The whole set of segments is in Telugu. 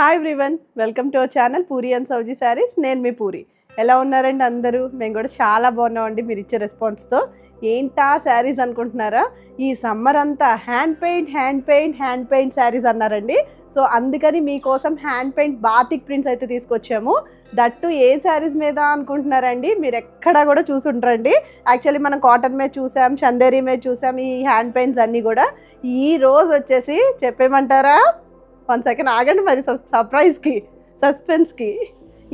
Hi everyone, welcome to our channel Puri and Sowji saris. నేను మీ పూరి. ఎలా ఉన్నారండి అందరూ? మేము కూడా చాలా బాగున్నామండి మీరు ఇచ్చే రెస్పాన్స్తో. ఏంటా శారీస్ అనుకుంటున్నారా? ఈ సమ్మర్ అంతా హ్యాండ్ పెయింట్ శారీస్ అన్నారండి. సో అందుకని మీకోసం హ్యాండ్ పెయింట్ బాతిక్ ప్రింట్స్ అయితే తీసుకొచ్చాము. దట్టు ఏ శారీస్ మీద అనుకుంటున్నారండి? మీరు ఎక్కడా కూడా చూసుంటారండి. యాక్చువల్లీ మనం కాటన్ మీద చూసాం, చందేరి మీద చూసాం, ఈ హ్యాండ్ పెయింట్స్ అన్నీ కూడా. ఈ రోజు వచ్చేసి చెప్పేయమంటారా? 1 సెకండ్ ఆగండి, మరి సర్ప్రైజ్కి సస్పెన్స్కి.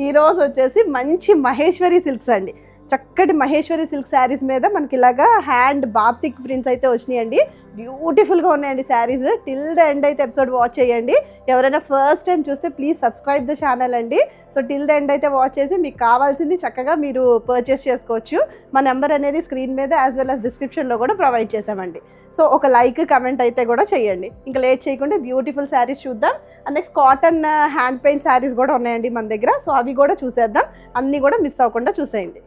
ఈరోజు వచ్చేసి మంచి మహేశ్వరి సిల్క్స్ అండి. చక్కటి మహేశ్వరి సిల్క్ శారీస్ మీద మనకి ఇలాగా హ్యాండ్ బాతిక్ ప్రింట్స్ అయితే వచ్చినాయండి. బ్యూటిఫుల్గా ఉన్నాయండి శారీస్. టిల్ ద ఎండ్ అయితే ఎపిసోడ్ వాచ్ చేయండి. ఎవరైనా ఫస్ట్ టైం చూస్తే ప్లీజ్ సబ్స్క్రైబ్ ద ఛానల్ అండి. సో టిల్ ద ఎండ్ అయితే వాచ్ చేసి మీకు కావాల్సింది చక్కగా మీరు పర్చేస్ చేసుకోవచ్చు. మా నెంబర్ అనేది స్క్రీన్ మీద యాజ్ వెల్ యాజ్ డిస్క్రిప్షన్లో కూడా ప్రొవైడ్ చేసామండి. సో ఒక లైక్ కమెంట్ అయితే కూడా చేయండి. ఇంకా లేట్ చేయకుండా బ్యూటిఫుల్ శారీస్ చూద్దాం. And next cotton hand paint saris కూడా ఉన్నాయండి మన దగ్గర. సో అవి కూడా చూసేద్దాం. అన్నీ కూడా మిస్ అవ్వకుండా చూసేయండి.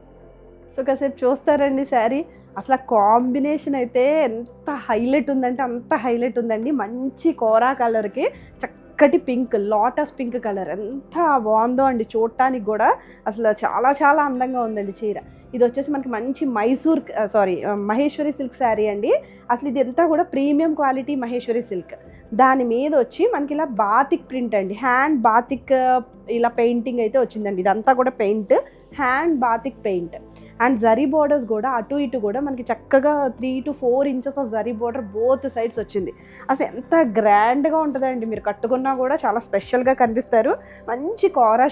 సో కాసేపు చూస్తారండి శారీ. అసలు కాంబినేషన్ అయితే ఎంత హైలైట్ ఉందంటే అంత హైలైట్ ఉందండి. మంచి కోరా కలర్కి చక్కటి పింక్, లోటస్ పింక్ కలర్ ఎంత బాగుందో అండి. చూడటానికి కూడా అసలు చాలా చాలా అందంగా ఉందండి చీర. ఇది వచ్చేసి మనకి మంచి మహేశ్వరి సిల్క్ శారీ అండి. అసలు ఇది అంతా కూడా ప్రీమియం క్వాలిటీ మహేశ్వరి సిల్క్. దాని మీద వచ్చి మనకి ఇలా బాతిక్ ప్రింట్ అండి, హ్యాండ్ బాతిక్ ఇలా పెయింటింగ్ అయితే వచ్చిందండి. ఇదంతా కూడా paint, hand batik paint. And zari borders కూడా అటు ఇటు కూడా మనకి చక్కగా 3 to 4 inches of zari border both sides వచ్చింది. అసలు ఎంత గ్రాండ్గా ఉంటుందండి. మీరు కట్టుకున్నా కూడా చాలా స్పెషల్గా కనిపిస్తారు. మంచి కోరా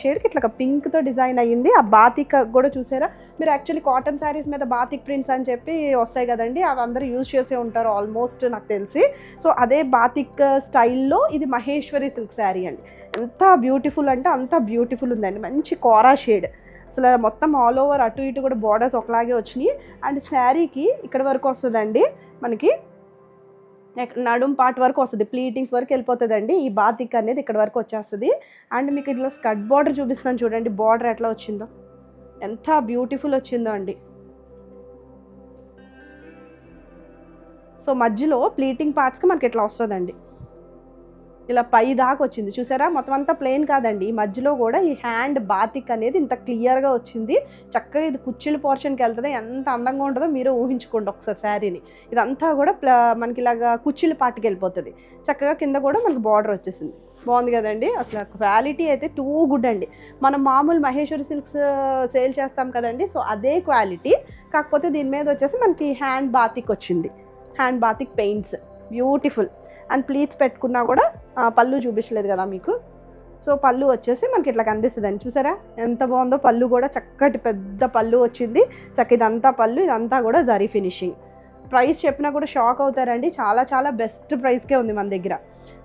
షేడ్కి ఇట్లా పింక్తో డిజైన్ అయ్యింది. ఆ బాతిక్ కూడా చూసారా మీరు? యాక్చువల్లీ కాటన్ శారీస్ మీద బాతిక్ ప్రింట్స్ అని చెప్పి వస్తాయి కదండి, అవి అందరూ యూజ్ చేసే ఉంటారు ఆల్మోస్ట్ నాకు తెలిసి. సో అదే బాతిక్ స్టైల్లో ఇది మహేశ్వరి సిల్క్ శారీ అండి. ఎంత బ్యూటిఫుల్ అంటే అంత బ్యూటిఫుల్ ఉందండి. మంచి కోరా షేడ్. అసలు మొత్తం ఆల్ ఓవర్ అటు ఇటు కూడా బార్డర్స్ ఒకలాగే వచ్చినాయి. అండ్ శారీకి ఇక్కడ వరకు వస్తుందండి, మనకి నడుం పార్ట్ వరకు వస్తుంది, ప్లీటింగ్స్ వరకు వెళ్ళిపోతుందండి. ఈ బాతిక్ అనేది ఇక్కడ వరకు వచ్చేస్తుంది. అండ్ మీకు ఇట్లా స్కర్ట్ బార్డర్ చూపిస్తున్నాను చూడండి, బార్డర్ ఎట్లా వచ్చిందో, ఎంత బ్యూటిఫుల్ వచ్చిందో అండి. సో మధ్యలో ప్లీటింగ్ పార్ట్స్కి మనకి ఇట్లా వస్తుందండి, ఇలా పై దాకా వచ్చింది చూసారా. మొత్తం అంతా ప్లెయిన్ కాదండి, ఈ మధ్యలో కూడా ఈ హ్యాండ్ బాతిక్ అనేది ఇంత క్లియర్గా వచ్చింది. చక్కగా ఇది కుచ్చిళ్ళ పోర్షన్కి వెళ్తుంది. ఎంత అందంగా ఉంటుందో మీరు ఊహించుకోండి ఒకసారి శారీని. ఇదంతా కూడా మనకి ఇలాగా కుచ్చిళ్ళ పార్ట్కి వెళ్ళిపోతుంది. చక్కగా కింద కూడా మనకి బార్డర్ వచ్చేసింది. బాగుంది కదండి. అసలు క్వాలిటీ అయితే టూ గుడ్ అండి. మనం మామూలు మహేశ్వరి సిల్క్స్ సేల్ చేస్తాం కదండి, సో అదే క్వాలిటీ. కాకపోతే దీని మీద వచ్చేసి మనకి హ్యాండ్ బాతిక్ వచ్చింది, hand batik paints beautiful. And pleats పెట్టుకున్నా కూడా పళ్ళు చూపించలేదు కదా మీకు. సో పళ్ళు వచ్చేసి మనకి ఇట్లా కనిపిస్తుంది అండి, చూసారా ఎంత బాగుందో. పళ్ళు కూడా చక్కటి పెద్ద పళ్ళు వచ్చింది. ఇదంతా పళ్ళు, ఇదంతా కూడా జరీ ఫినిషింగ్. ప్రైస్ చెప్పినా కూడా షాక్ అవుతారండి. చాలా చాలా బెస్ట్ ప్రైస్కే ఉంది మన దగ్గర.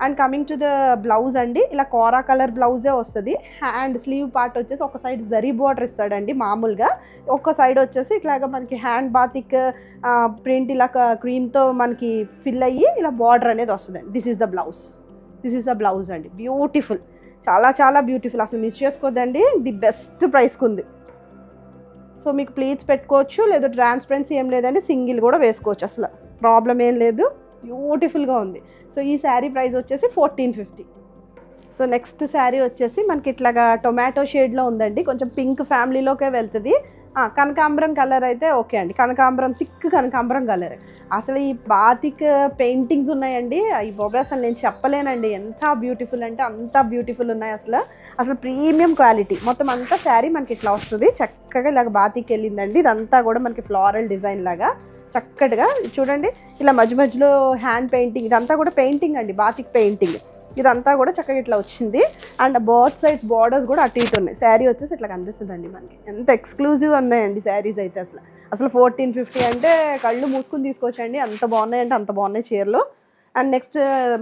And coming to the blouse అండి, ఇలా కోరా కలర్ బ్లౌజే వస్తుంది. హ్యాండ్ స్లీవ్ పార్ట్ వచ్చేసి ఒక సైడ్ జరీ బార్డర్ ఇస్తాడండి మామూలుగా, ఒక సైడ్ వచ్చేసి ఇట్లాగా మనకి హ్యాండ్ బాతిక్ ప్రింట్ ఇలా క్రీమ్తో మనకి ఫిల్ అయ్యి ఇలా బార్డర్ అనేది వస్తుందండి. దిస్ ఈజ్ ద బ్లౌజ్ అండి. బ్యూటిఫుల్, చాలా చాలా బ్యూటిఫుల్. అసలు మిస్ చేసుకోవద్దండి, ది బెస్ట్ ప్రైస్కి ఉంది. సో మీకు ప్లీట్స్ పెట్టుకోవచ్చు, లేదా ట్రాన్స్పరెన్సీ ఏం లేదండి, సింగిల్ కూడా వేసుకోవచ్చు, అసలు ప్రాబ్లం ఏం లేదు. బ్యూటిఫుల్గా ఉంది. సో ఈ శారీ ప్రైస్ వచ్చేసి 1450. సో నెక్స్ట్ శారీ వచ్చేసి మనకి ఇట్లాగా టొమాటో షేడ్లో ఉందండి, కొంచెం పింక్ ఫ్యామిలీలోకే వెళ్తుంది. కనకాంబరం కలర్ అయితే ఓకే అండి, థిక్ కనకాంబరం కలర్. అసలు ఈ బాతిక్ పెయింటింగ్స్ ఉన్నాయండి, ఈ బాబా అసలు నేను చెప్పలేనండి. ఎంత బ్యూటిఫుల్ అంటే అంత బ్యూటిఫుల్ ఉన్నాయి. అసలు ప్రీమియం క్వాలిటీ. మొత్తం అంతా శారీ మనకి ఇట్లా వస్తుంది. చక్కగా ఇలాగ బాతిక్ వెళ్ళిందండి. ఇదంతా కూడా మనకి ఫ్లోరల్ డిజైన్ లాగా చక్కటిగా చూడండి. ఇలా మధ్యలో హ్యాండ్ పెయింటింగ్, ఇదంతా కూడా పెయింటింగ్ అండి, బాతిక్ పెయింటింగ్. ఇదంతా కూడా చక్కగా ఇట్లా వచ్చింది. అండ్ బోత్ సైడ్స్ బార్డర్స్ కూడా అటు ఇటు ఉన్నాయి. శారీ వచ్చేసి ఇట్లా కనిపిస్తుందండి మనకి. ఎంత ఎక్స్క్లూజివ్ ఉన్నాయండి శారీస్ అయితే. అసలు 1450 అంటే కళ్ళు మూసుకుని తీసుకోవచ్చండి, అంత బాగున్నాయంటే అంత బాగున్నాయి చీరలు. అండ్ నెక్స్ట్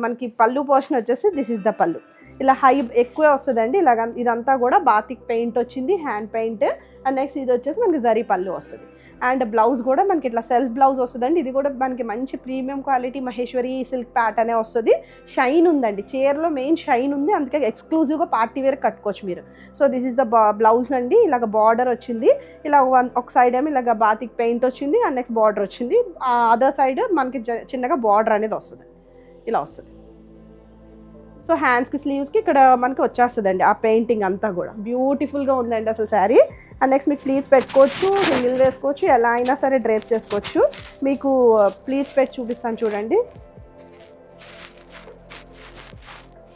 మనకి పళ్ళు పోర్షన్ వచ్చేసి దిస్ ఇస్ ద పళ్ళు. ఇలా ఎక్కువే వస్తుందండి. ఇదంతా కూడా బాతిక్ పెయింట్ వచ్చింది, హ్యాండ్ పెయింట్. అండ్ నెక్స్ట్ ఇది వచ్చేసి మనకి జరీ పళ్ళు వస్తుంది. అండ్ బ్లౌజ్ కూడా మనకి ఇట్లా సెల్ఫ్ బ్లౌజ్ వస్తుందండి. ఇది కూడా మనకి మంచి ప్రీమియం క్వాలిటీ మహేశ్వరి సిల్క్ ప్యాటర్నే వస్తుంది. షైన్ ఉందండి చీరలో, మెయిన్ షైన్ ఉంది. అందుకే ఎక్స్క్లూజివ్గా పార్టీ వేర్ కట్టుకోవచ్చు మీరు. So this is the blouse అండి. ఇలాగ బార్డర్ వచ్చింది. ఇలా ఒక సైడ్ ఏమో ఇలాగ బాతిక్ పెయింట్ వచ్చింది, అండ్ నెక్స్ట్ బార్డర్ వచ్చింది. అదర్ సైడ్ మనకి చిన్నగా బార్డర్ అనేది వస్తుంది, ఇలా వస్తుంది. సో హ్యాండ్స్కి స్లీవ్స్కి ఇక్కడ మనకి వచ్చేస్తుందండి ఆ పెయింటింగ్ అంతా కూడా. బ్యూటిఫుల్గా ఉందండి అసలు శారీ. అండ్ నెక్స్ట్ మీకు ప్లీట్స్ పెట్టుకోవచ్చు, సింగిల్ వేసుకోవచ్చు, ఎలా అయినా సరే డ్రేప్ చేసుకోవచ్చు. మీకు ప్లీట్స్ పెట్టి చూపిస్తాను చూడండి.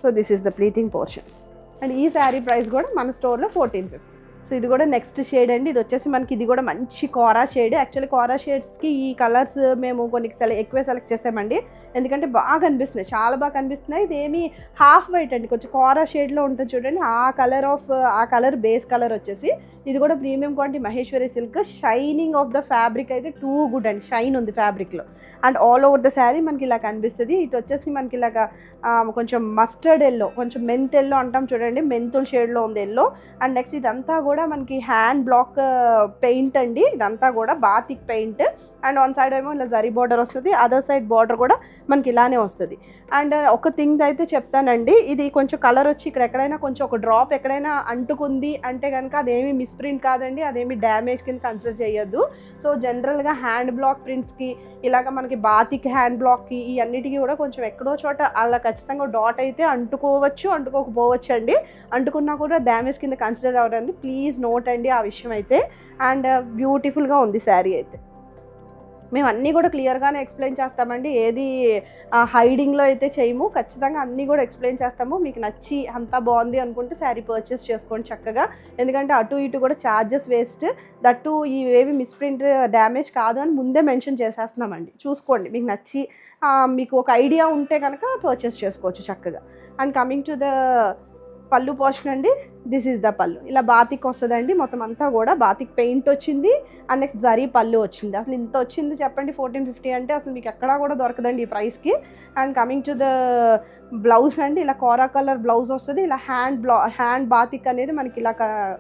So this is the pleating portion. And ఈ శారీ ప్రైస్ కూడా మన స్టోర్లో 1450. సో ఇది కూడా నెక్స్ట్ షేడ్ అండి. ఇది వచ్చేసి మనకి ఇది కూడా మంచి కోరా షేడ్. యాక్చువల్లీ కోరా షేడ్స్కి ఈ కలర్స్ మేము కొన్ని ఎక్కువ సెలెక్ట్ చేసామండి, ఎందుకంటే బాగా కనిపిస్తున్నాయి, చాలా బాగా కనిపిస్తున్నాయి. ఇది ఏమి హాఫ్ వైట్ అండి, కొంచెం కోరా షేడ్లో ఉంటుంది చూడండి. ఆ కలర్ బేస్ కలర్ వచ్చేసి ఇది కూడా premium quality Maheshwari silk. Shining of the fabric అయితే టూ గుడ్ అండి, షైన్ ఉంది ఫ్యాబ్రిక్లో. And all over the sari మనకి ఇలా కనిపిస్తుంది. ఇటు వచ్చేసి మనకి ఇలాగా కొంచెం మస్టర్డ్ ఎల్లో, కొంచెం మెంత్ ఎల్లో అంటాం చూడండి, మెంతుల్ షేడ్లో ఉంది ఎల్లో. అండ్ నెక్స్ట్ ఇదంతా కూడా మనకి హ్యాండ్ బ్లాక్ పెయింట్ అండి, ఇదంతా కూడా batik paint. And one side ఏమో ఇలా జరీ బార్డర్ వస్తుంది, అదర్ సైడ్ బార్డర్ కూడా మనకి ఇలానే వస్తుంది. అండ్ ఒక థింగ్ అయితే చెప్తానండి, ఇది కొంచెం కలర్ వచ్చి ఇక్కడ ఎక్కడైనా కొంచెం ఒక డ్రాప్ ఎక్కడైనా అంటుకుంది అంటే కనుక అదేమి మిస్ప్రింట్ కాదండి, అదేమి డ్యామేజ్ కింద కన్సిడర్ చేయొద్దు. సో జనరల్గా హ్యాండ్ బ్లాక్ ప్రింట్స్కి ఇలాగ మనకి బాతిక్ హ్యాండ్ బ్లాక్కి ఈ అన్నిటికీ కూడా కొంచెం ఎక్కడో చోట అలా ఖచ్చితంగా డాట్ అయితే అంటుకోవచ్చు, అంటుకోకపోవచ్చు అండి. అంటుకున్నా కూడా డ్యామేజ్ కింద కన్సిడర్ అవ్వదండి, ప్లీజ్ నోట్ అండి ఆ విషయం అయితే. అండ్ బ్యూటిఫుల్గా ఉంది శారీ అయితే. మేము అన్నీ కూడా క్లియర్గానే ఎక్స్ప్లెయిన్ చేస్తామండి, ఏది హైడింగ్లో అయితే చేయము, ఖచ్చితంగా అన్నీ కూడా ఎక్స్ప్లెయిన్ చేస్తాము. మీకు నచ్చి అంతా బాగుంది అనుకుంటే శారీ పర్చేస్ చేసుకోండి చక్కగా, ఎందుకంటే అటు ఇటు కూడా ఛార్జెస్ వేస్ట్, దట్టు ఇవేవి మిస్ప్రింట్ డ్యామేజ్ కాదు అని ముందే మెన్షన్ చేసేస్తున్నామండి. చూసుకోండి, మీకు నచ్చి మీకు ఒక ఐడియా ఉంటే కనుక పర్చేస్ చేసుకోవచ్చు చక్కగా. అండ్ కమింగ్ టు ద పళ్ళు పోర్షన్ అండి, దిస్ ఈజ్ ద పళ్ళు. ఇలా బాతిక్ వస్తుందండి, మొత్తం అంతా కూడా బాతిక్ పెయింట్ వచ్చింది. అండ్ నెక్స్ట్ జరీ పళ్ళు వచ్చింది. అసలు ఇంత వచ్చింది చెప్పండి 1450 అంటే అసలు మీకు ఎక్కడా కూడా దొరకదండి ఈ ప్రైస్కి. And coming to the blouse అండి, ఇలా కోరా కలర్ బ్లౌజ్ వస్తుంది. ఇలా హ్యాండ్ బాతిక్ అనేది మనకి ఇలా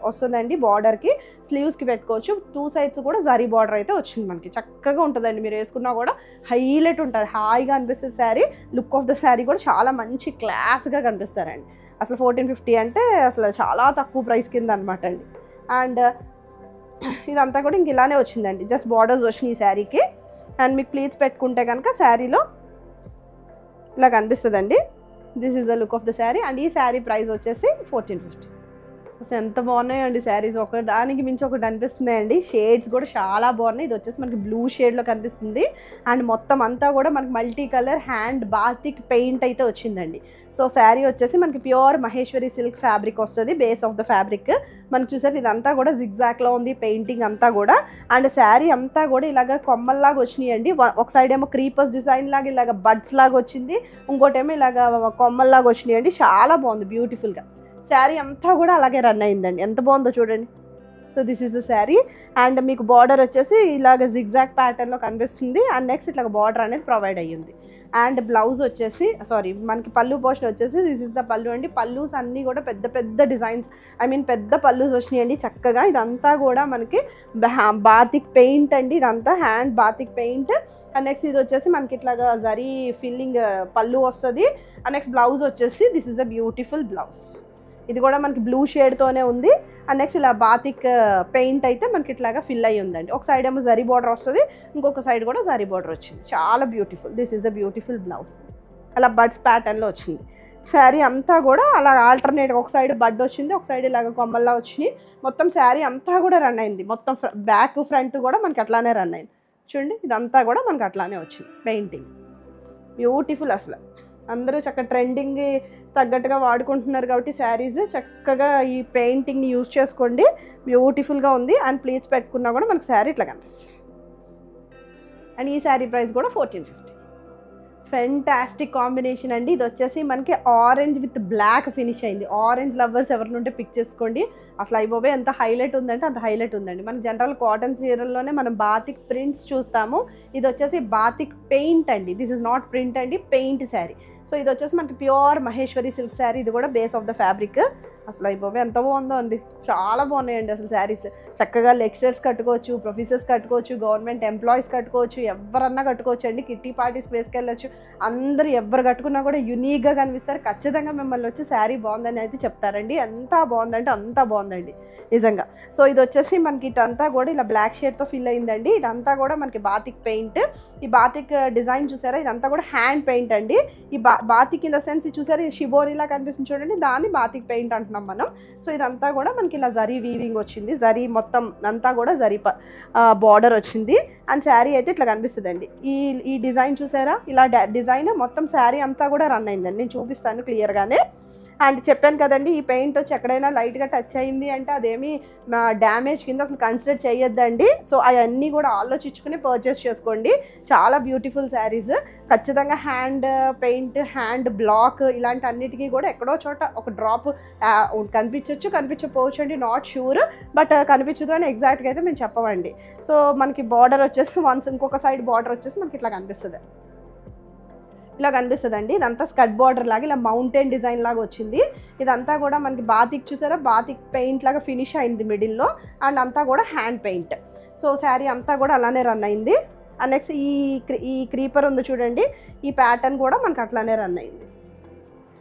వస్తుందండి, బార్డర్కి స్లీవ్స్కి పెట్టుకోవచ్చు. టూ సైడ్స్ కూడా జరీ బార్డర్ అయితే వచ్చింది మనకి, చక్కగా ఉంటుందండి. మీరు వేసుకున్నా కూడా హైలైట్ ఉంటుంది, హాయిగా అనిపిస్తుంది sari. Look of the sari కూడా చాలా మంచి క్లాస్గా కనిపిస్తారండి. అసలు 1450 అంటే అసలు చాలా తక్కువ ప్రైస్ కింద అనమాట అండి. అండ్ ఇదంతా కూడా ఇంక ఇలానే వచ్చిందండి, జస్ట్ బార్డర్స్ వచ్చినాయి ఈ శారీకి. అండ్ మీకు ప్లీట్స్ పెట్టుకుంటే కనుక శారీలో ఇలా కనిపిస్తుందండి. This is the look of the sari. And ఈ శారీ ప్రైస్ వచ్చేసి 1450. అసలు ఎంత బాగున్నాయండి శారీస్, ఒక దానికి మించి ఒకటి అనిపిస్తున్నాయండి. షేడ్స్ కూడా చాలా బాగున్నాయి. ఇది వచ్చేసి మనకి బ్లూ షేడ్లో కనిపిస్తుంది. అండ్ మొత్తం అంతా కూడా మనకి multi colour hand batik paint అయితే వచ్చిందండి. సో శారీ వచ్చేసి మనకి ప్యూర్ మహేశ్వరి సిల్క్ ఫ్యాబ్రిక్ వస్తుంది, బేస్ ఆఫ్ ద ఫ్యాబ్రిక్. మనకు చూసారు ఇదంతా కూడా జిగ్జాక్లో ఉంది పెయింటింగ్ అంతా కూడా. అండ్ శారీ అంతా కూడా ఇలాగ కొమ్మల్లాగా వచ్చినాయండి. ఒక సైడ్ ఏమో క్రీపర్స్ డిజైన్ లాగా ఇలాగ బడ్స్ లాగా వచ్చింది, ఇంకోటేమో ఇలాగ కొమ్మల్లాగా వచ్చినాయండి. చాలా బాగుంది బ్యూటిఫుల్గా. శారీ అంతా కూడా అలాగే రన్ అయిందండి, ఎంత బాగుందో చూడండి. So this is the sari. And మీకు బార్డర్ వచ్చేసి ఇలాగ జిగ్జాగ్ ప్యాటర్న్లో కనిపిస్తుంది. అండ్ నెక్స్ట్ ఇట్లా బార్డర్ అనేది ప్రొవైడ్ అయ్యింది. అండ్ బ్లౌజ్ వచ్చేసి మనకి పళ్ళు పోర్షన్ వచ్చేసి దిస్ ఇస్ ద పళ్ళు అండి. పళ్ళుస్ అన్నీ కూడా పెద్ద పెద్ద డిజైన్స్, పెద్ద పళ్ళుస్ వచ్చినాయండి చక్కగా. ఇదంతా కూడా మనకి బాతిక్ పెయింట్ అండి, ఇదంతా hand batik paint. And next ఇది వచ్చేసి మనకి ఇట్లాగా జరీ ఫిల్లింగ్ పళ్ళు వస్తుంది. అండ్ నెక్స్ట్ బ్లౌజ్ వచ్చేసి this is the beautiful blouse. ఇది కూడా మనకి బ్లూ షేడ్తోనే ఉంది. అండ్ నెక్స్ట్ ఇలా బాతిక్ పెయింట్ అయితే మనకి ఇట్లాగా ఫిల్ అయ్యి ఉందండి. ఒక సైడ్ ఏమో జరీ బార్డర్ వస్తుంది, ఇంకొక సైడ్ కూడా జరీ బార్డర్ వచ్చింది, చాలా beautiful. This is the beautiful blouse. అలా బడ్స్ ప్యాటర్న్లో వచ్చింది. శారీ అంతా కూడా అలా ఆల్టర్నేట్గా ఒక సైడ్ బడ్ వచ్చింది, ఒక సైడ్ ఇలాగ కొమ్మల్లా వచ్చినాయి. మొత్తం శారీ అంతా కూడా రన్ అయింది, మొత్తం బ్యాక్ ఫ్రంట్ కూడా మనకి అట్లానే రన్ అయింది. చూడండి ఇదంతా కూడా మనకి అట్లానే వచ్చింది పెయింటింగ్. బ్యూటిఫుల్, అసలు అందరూ చక్కగా ట్రెండింగ్ తగ్గట్టుగా వాడుకుంటున్నారు కాబట్టి శారీస్ చక్కగా ఈ పెయింటింగ్ని యూజ్ చేసుకోండి, బ్యూటిఫుల్గా ఉంది. అండ్ ప్లీట్స్ పెట్టుకున్నా కూడా మనకి శారీ ఇట్లా కనిపిస్తుంది. అండ్ ఈ శారీ ప్రైస్ కూడా 1450. ఫెంటాస్టిక్ కాంబినేషన్ అండి. ఇది వచ్చేసి మనకి ఆరెంజ్ విత్ బ్లాక్ ఫినిష్ అయింది. ఆరెంజ్ లవర్స్ ఎవరి నుండి పిక్ చేసుకోండి, అసలు అయిపోయి ఎంత హైలైట్ ఉందంటే అంత హైలైట్ ఉందండి. మనకి జనరల్ కాటన్ చీరల్లోనే మనం బాతిక్ ప్రింట్స్ చూస్తాము, ఇది వచ్చేసి బాతిక్ పెయింట్ అండి. దిస్ ఇస్ నాట్ ప్రింట్ అండి, పెయింట్ శారీ. సో ఇది వచ్చేసి మనకి ప్యూర్ మహేశ్వరి సిల్క్ శారీ. ఇది కూడా బేస్ ఆఫ్ ద ఫ్యాబ్రిక్. అసలు అయిపోయి ఎంత బాగుందో అండి, చాలా బాగున్నాయండి అసలు శారీస్. చక్కగా లెక్చరర్స్ కట్టుకోవచ్చు, ప్రొఫెసర్స్ కట్టుకోవచ్చు, గవర్నమెంట్ ఎంప్లాయీస్ కట్టుకోవచ్చు, ఎవరన్నా కట్టుకోవచ్చు అండి. కిట్టి పార్టీస్ వేసుకెళ్ళచ్చు, అందరూ ఎవరు కట్టుకున్నా కూడా యూనిక్గా కనిపిస్తారు. ఖచ్చితంగా మిమ్మల్ని వచ్చి శారీ బాగుందని అయితే చెప్తారండి. ఎంత బాగుందంటే అంత బాగుందండి నిజంగా. సో ఇది వచ్చేసి మనకి ఇటంతా కూడా ఇలా బ్లాక్ షేడ్తో ఫిల్ అయిందండి. ఇదంతా కూడా మనకి బాతిక్ పెయింట్. ఈ బాతిక్ డిజైన్ చూసారా, ఇదంతా కూడా హ్యాండ్ పెయింట్ అండి. ఈ బాతిక్ ఇన్ ద సెన్స్ చూసారా, షిబోరిలా కనిపిస్తుంది చూడండి, దాన్ని బాతిక్ పెయింట్ అంటున్నాం మనం. సో ఇదంతా కూడా మనకి ఇలా జరీ వీవింగ్ వచ్చింది, జరీ మొత్తం అంతా కూడా జరీ బార్డర్ వచ్చింది. అండ్ శారీ అయితే ఇట్లా కనిపిస్తుందండి. ఈ డిజైన్ చూసారా, ఇలా డిజైన్ మొత్తం శారీ అంతా కూడా రన్ అయిందండి. నేను చూపిస్తాను క్లియర్గానే. అండ్ చెప్పాను కదండి, ఈ పెయింట్ వచ్చి ఎక్కడైనా లైట్గా టచ్ అయింది అంటే అదేమి డ్యామేజ్ కింద అసలు కన్సిడర్ చేయొద్దండి. సో అవన్నీ కూడా ఆలోచించుకుని పర్చేస్ చేసుకోండి. చాలా బ్యూటిఫుల్ శారీస్. ఖచ్చితంగా హ్యాండ్ పెయింట్, హ్యాండ్ బ్లాక్ ఇలాంటి అన్నిటికీ కూడా ఎక్కడో చోట ఒక డ్రాప్ కనిపించకపోవచ్చు అండి, నాట్ షూర్. బట్ కనిపించదు అని ఎగ్జాక్ట్గా అయితే మేము చెప్పమండి. సో మనకి బార్డర్ వచ్చేసి ఇంకొక సైడ్ బార్డర్ వచ్చేసి మనకి ఇట్లా కనిపిస్తుంది, ఇలా కనిపిస్తుందండి. ఇదంతా స్కర్ట్ బార్డర్ లాగా ఇలా మౌంటైన్ డిజైన్ లాగా వచ్చింది. ఇదంతా కూడా మనకి బాతిక్ చూసారా, బాతిక్ పెయింట్ లాగా ఫినిష్ అయింది మిడిల్లో. అండ్ అంతా కూడా హ్యాండ్ పెయింట్. సో శారీ అంతా కూడా అలానే రన్ అయింది. అండ్ నెక్స్ట్ ఈ క్రీపర్ ఉంది చూడండి, ఈ ప్యాటర్న్ కూడా మనకు అట్లానే రన్ అయింది.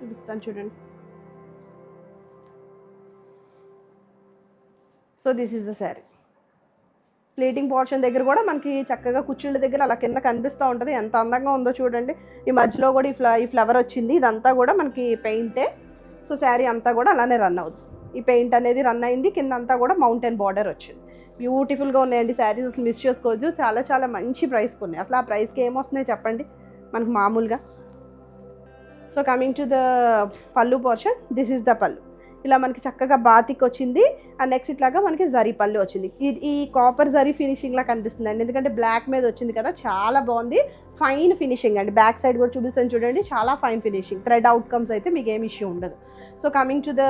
చూపిస్తాను చూడండి. So this is the sari. Plating portion దగ్గర కూడా మనకి చక్కగా కుర్చీళ్ళ దగ్గర అలా కింద కనిపిస్తూ ఉంటుంది. ఎంత అందంగా ఉందో చూడండి. ఈ మధ్యలో కూడా ఈ ఫ్లవర్ వచ్చింది. ఇదంతా కూడా మనకి పెయింటే. సో శారీ అంతా కూడా అలానే రన్ అవుతుంది. ఈ పెయింట్ అనేది రన్ అయింది. కింద అంతా కూడా మౌంటైన్ బార్డర్ వచ్చింది. బ్యూటిఫుల్గా ఉన్నాయండి శారీస్, అసలు మిస్ చేసుకోవచ్చు. చాలా చాలా మంచి ప్రైస్కి ఉన్నాయి. అసలు ఆ ప్రైస్కి ఏమొస్తున్నాయి చెప్పండి మనకు మామూలుగా. సో కమింగ్ టు ద పళ్ళు పోర్షన్, దిస్ ఈజ్ ద పళ్ళు. ఇలా మనకి చక్కగా బాతిక్ వచ్చింది. అండ్ నెక్స్ట్ ఇట్లాగా మనకి జరీ పళ్ళు వచ్చింది. ఈ కాపర్ జరీ ఫినిషింగ్లా కనిపిస్తుంది అండి, ఎందుకంటే బ్లాక్ మీద వచ్చింది కదా, చాలా బాగుంది. ఫైన్ ఫినిషింగ్ అండి. బ్యాక్ సైడ్ కూడా చూపిస్తాను చూడండి, చాలా ఫైన్ ఫినిషింగ్. థ్రెడ్ అవుట్కమ్స్ అయితే మీకు ఏమి ఇష్యూ ఉండదు. So coming to the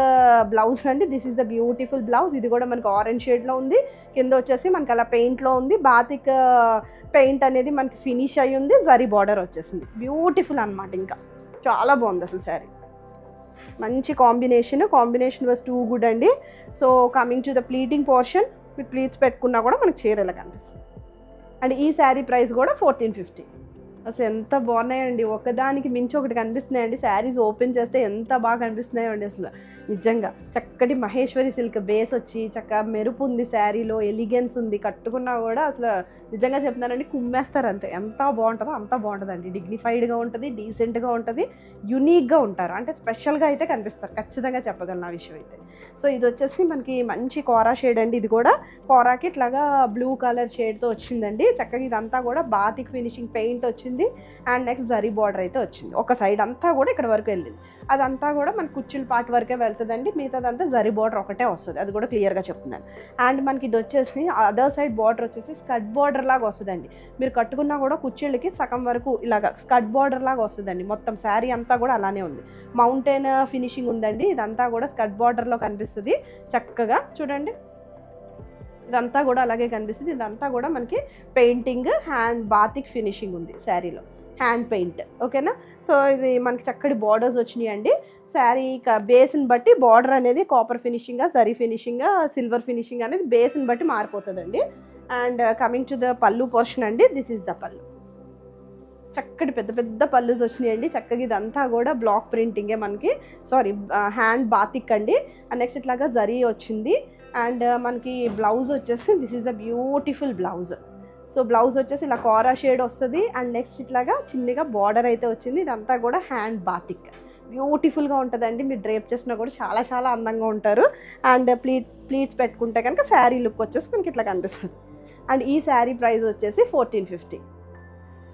blouse అండి, this is the beautiful blouse. ఇది కూడా మనకి ఆరెంజ్ షేడ్లో ఉంది. కింద వచ్చేసి మనకి అలా పెయింట్లో ఉంది. బాతిక్ పెయింట్ అనేది మనకి ఫినిష్ అయ్యి ఉంది. జరీ బార్డర్ వచ్చేసింది. బ్యూటిఫుల్ అనమాట. ఇంకా చాలా బాగుంది అసలు శారీ. మంచి కాంబినేషన్ వాస్ టూ గుడ్ అండి. So coming to the pleating portion, మీరు ప్లీట్స్ పెట్టుకున్నా కూడా మనకి చీరలా కనిపిస్తుంది. అండ్ ఈ శారీ ప్రైస్ కూడా 1450. అసలు ఎంత బాగున్నాయండి, ఒకదానికి మించి ఒకటి కనిపిస్తున్నాయండి. శారీస్ ఓపెన్ చేస్తే ఎంత బాగా కనిపిస్తున్నాయో అండి అసలు నిజంగా. చక్కటి మహేశ్వరి సిల్క్ బేస్ వచ్చి చక్కగా మెరుపు ఉంది శారీలో, ఎలిగెన్స్ ఉంది. కట్టుకున్నా కూడా అసలు నిజంగా చెప్తున్నానండి, కుమ్మేస్తారు అంతే. ఎంత బాగుంటుందో అంత బాగుంటుందండి. డిగ్నిఫైడ్గా ఉంటుంది, డీసెంట్గా ఉంటుంది, యునీక్గా ఉంటారు. అంటే స్పెషల్గా అయితే కనిపిస్తారు, ఖచ్చితంగా చెప్పగలను ఆ విషయం అయితే. సో ఇది వచ్చేసి మనకి మంచి కోరా షేడ్ అండి. ఇది కూడా కోరాకి ఇట్లాగా బ్లూ కలర్ షేడ్తో వచ్చిందండి. చక్కగా ఇదంతా కూడా బాతిక్ ఫినిషింగ్ పెయింట్ వచ్చింది. అండ్ నెక్స్ట్ జరీ బార్డర్ అయితే వచ్చింది. ఒక సైడ్ అంతా కూడా ఇక్కడ వరకు వెళ్ళింది. అదంతా కూడా మన కుర్చీల పార్ట్ వరకే వెళ్తుందండి. మిగతాదంతా జరీ బార్డర్ ఒకటే వస్తుంది, అది కూడా క్లియర్గా చెప్తున్నాను. అండ్ మనకి ఇది వచ్చేసి అదర్ సైడ్ బార్డర్ వచ్చేసి స్కర్ట్ బార్డర్ లాగా వస్తుందండి. మీరు కట్టుకున్నా కూడా కుర్చీలకి సగం వరకు ఇలాగ స్కర్ట్ బార్డర్ లాగా వస్తుందండి. మొత్తం శారీ అంతా కూడా అలానే ఉంది. మౌంటైన్ ఫినిషింగ్ ఉందండి. ఇదంతా కూడా స్కర్ట్ బార్డర్లో కనిపిస్తుంది. చక్కగా చూడండి, ఇదంతా కూడా అలాగే కనిపిస్తుంది. ఇదంతా కూడా మనకి పెయింటింగ్ హ్యాండ్ బాతిక్ ఫినిషింగ్ ఉంది శారీలో, హ్యాండ్ పెయింట్. ఓకేనా. సో ఇది మనకి చక్కటి బార్డర్స్ వచ్చినాయి అండి. శారీ బేస్ని బట్టి బార్డర్ అనేది కాపర్ ఫినిషింగ్గా, జరీ ఫినిషింగ్గా, సిల్వర్ ఫినిషింగ్ అనేది బేస్ని బట్టి మారిపోతుందండి. అండ్ కమింగ్ టు ద పళ్ళు పోర్షన్ అండి, దిస్ ఈజ్ ద పళ్ళు. చక్కటి పెద్ద పెద్ద పళ్ళుస్ వచ్చినాయండి. చక్కగా ఇదంతా కూడా బ్లాక్ ప్రింటింగే మనకి, హ్యాండ్ బాతిక్ అండి. అండ్ నెక్స్ట్ ఇట్లాగా జరీ వచ్చింది. అండ్ మనకి బ్లౌజ్ వచ్చేసి this is a beautiful blouse. So blouse వచ్చేసి ఇలా కోరా షేడ్ వస్తుంది. అండ్ నెక్స్ట్ ఇట్లాగా చిన్నగా బార్డర్ అయితే వచ్చింది. ఇదంతా కూడా హ్యాండ్ బాతిక్, బ్యూటిఫుల్గా ఉంటుందండి. మీరు డ్రేప్ చేసినా కూడా చాలా చాలా అందంగా ఉంటారు. అండ్ ప్లీట్స్ పెట్టుకుంటే కనుక శారీ లుక్ వచ్చేసి మనకి ఇట్లా కనిపిస్తుంది. అండ్ ఈ శారీ ప్రైస్ వచ్చేసి 1450.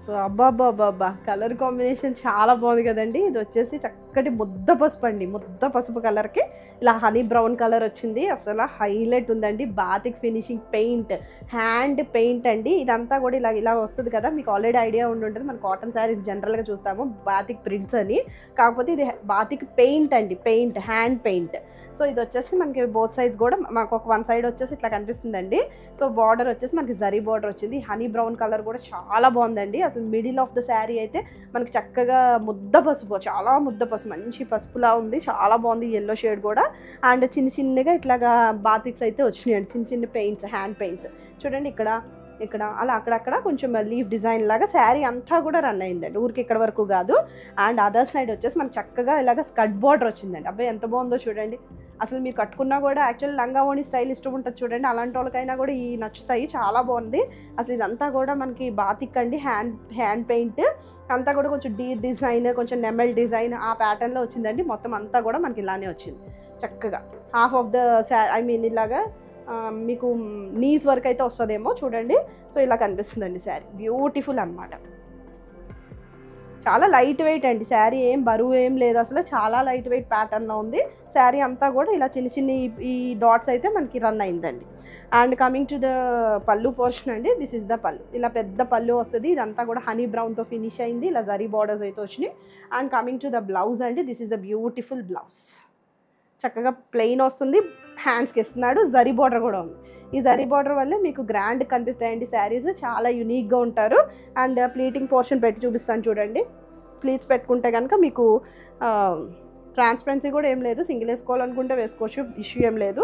సో అబ్బాబ్బాబ్బా, కలర్ కాంబినేషన్ చాలా బాగుంది కదండి. ఇది వచ్చేసి చక్కటి ముద్ద పసుపు అండి. ముద్ద పసుపు కలర్కి ఇలా హనీ బ్రౌన్ కలర్ వచ్చింది. అసలు హైలైట్ ఉందండి. Batik finishing paint, hand paint అండి. ఇదంతా కూడా ఇలా వస్తుంది కదా, మీకు ఆల్రెడీ ఐడియా ఉండి ఉంటుంది. మనం కాటన్ శారీస్ జనరల్గా చూస్తాము బాతిక్ ప్రింట్స్ అని, కాకపోతే ఇది బాతిక్ పెయింట్ అండి, పెయింట్, హ్యాండ్ పెయింట్. సో ఇది వచ్చేసి మనకి బోత్ సైడ్స్ కూడా మాకు ఒక వన్ సైడ్ వచ్చేసి ఇట్లా కనిపిస్తుందండి. సో బార్డర్ వచ్చేసి మనకి జరీ బార్డర్ వచ్చింది. హనీ బ్రౌన్ కలర్ కూడా చాలా బాగుందండి. అసలు అసలు మిడిల్ ఆఫ్ ద శారీ అయితే మనకి చక్కగా ముద్ద పసుపు, చాలా ముద్ద పసుపు, మంచి పసుపులా ఉంది, చాలా బాగుంది ఎల్లో షేడ్ కూడా. అండ్ చిన్నగా ఇట్లాగా బాతిక్స్ అయితే వచ్చినాయండి, చిన్న పెయింట్స్, హ్యాండ్ పెయింట్స్ చూడండి. ఇక్కడ అలా అక్కడక్కడ కొంచెం లీఫ్ డిజైన్ లాగా శారీ అంతా కూడా రన్ అయిందండి, ఊరికి ఇక్కడ వరకు కాదు. అండ్ అదర్ సైడ్ వచ్చేసి మనకు చక్కగా ఇలాగ స్కర్ట్ బార్డర్ వచ్చిందండి. అబ్బాయి ఎంత బాగుందో చూడండి. అసలు మీరు కట్టుకున్నా కూడా యాక్చువల్లీ లంగా ఓణి స్టైల్ ఇష్టం ఉంటుంది చూడండి, అలాంటి వాళ్ళకైనా కూడా ఈ నచ్చుతాయి, చాలా బాగుంది. అసలు ఇదంతా కూడా మనకి బాతిక్ అండి, హ్యాండ్ పెయింట్ అంతా కూడా కొంచెం డిజైన్, కొంచెం నెమల్ డిజైన్ ఆ ప్యాటర్న్లో వచ్చిందండి. మొత్తం అంతా కూడా మనకి ఇలానే వచ్చింది చక్కగా. హాఫ్ ఆఫ్ ద ఇలాగా మీకు నీస్ వరకు అయితే వస్తుందేమో చూడండి. సో ఇలా కనిపిస్తుందండి శారీ, బ్యూటిఫుల్ అనమాట. చాలా లైట్ వెయిట్ అండి శారీ, ఏం బరువు ఏం లేదు అసలు, చాలా లైట్ వెయిట్ ప్యాటర్న్లో ఉంది శారీ అంతా కూడా. ఇలా చిన్న ఈ డాట్స్ అయితే మనకి రన్ అయిందండి. అండ్ కమింగ్ టు ద పళ్ళు పోర్షన్ అండి, దిస్ ఇస్ ద పళ్ళు. ఇలా పెద్ద పళ్ళు వస్తుంది, ఇదంతా కూడా హనీ బ్రౌన్తో ఫినిష్ అయింది, ఇలా జరీ బార్డర్స్ అయితే వచ్చినాయి. And coming to the blouse అండి, this is the beautiful blouse. చక్కగా ప్లెయిన్ వస్తుంది, హ్యాండ్స్కి ఇస్తున్నాడు, జరీ బార్డర్ కూడా ఉంది. ఈ జరీ బార్డర్ వల్లే మీకు గ్రాండ్ కనిపిస్తాయండి శారీస్, చాలా యూనిక్గా ఉంటారు. అండ్ ప్లీటింగ్ పోర్షన్ పెట్టి చూపిస్తాను చూడండి. ప్లీట్స్ పెట్టుకుంటే కనుక మీకు ట్రాన్స్పరెన్సీ కూడా ఏం లేదు, సింగిల్ వేసుకోవాలనుకుంటే వేసుకోవచ్చు, ఇష్యూ ఏం లేదు.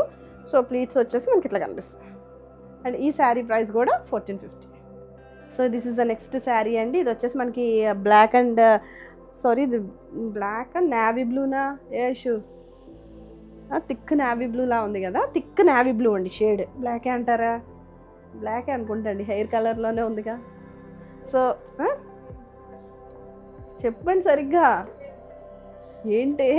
సో ప్లీట్స్ వచ్చేసి మనకి ఇట్లా కనిపిస్తుంది. అండ్ ఈ శారీ ప్రైస్ కూడా 1450. So this is the next sari అండి. ఇది వచ్చేసి మనకి బ్లాక్ అండ్ నావీ బ్లూనా షూ థిక్ నావీ బ్లూలా ఉంది కదా, థిక్ నావీ బ్లూ అండి షేడ్. బ్లాకే అంటారా? బ్లాకే అనుకుంటండి, హెయిర్ కలర్లోనే ఉందిగా. సో చెప్పండి సరిగ్గా ఏంటి?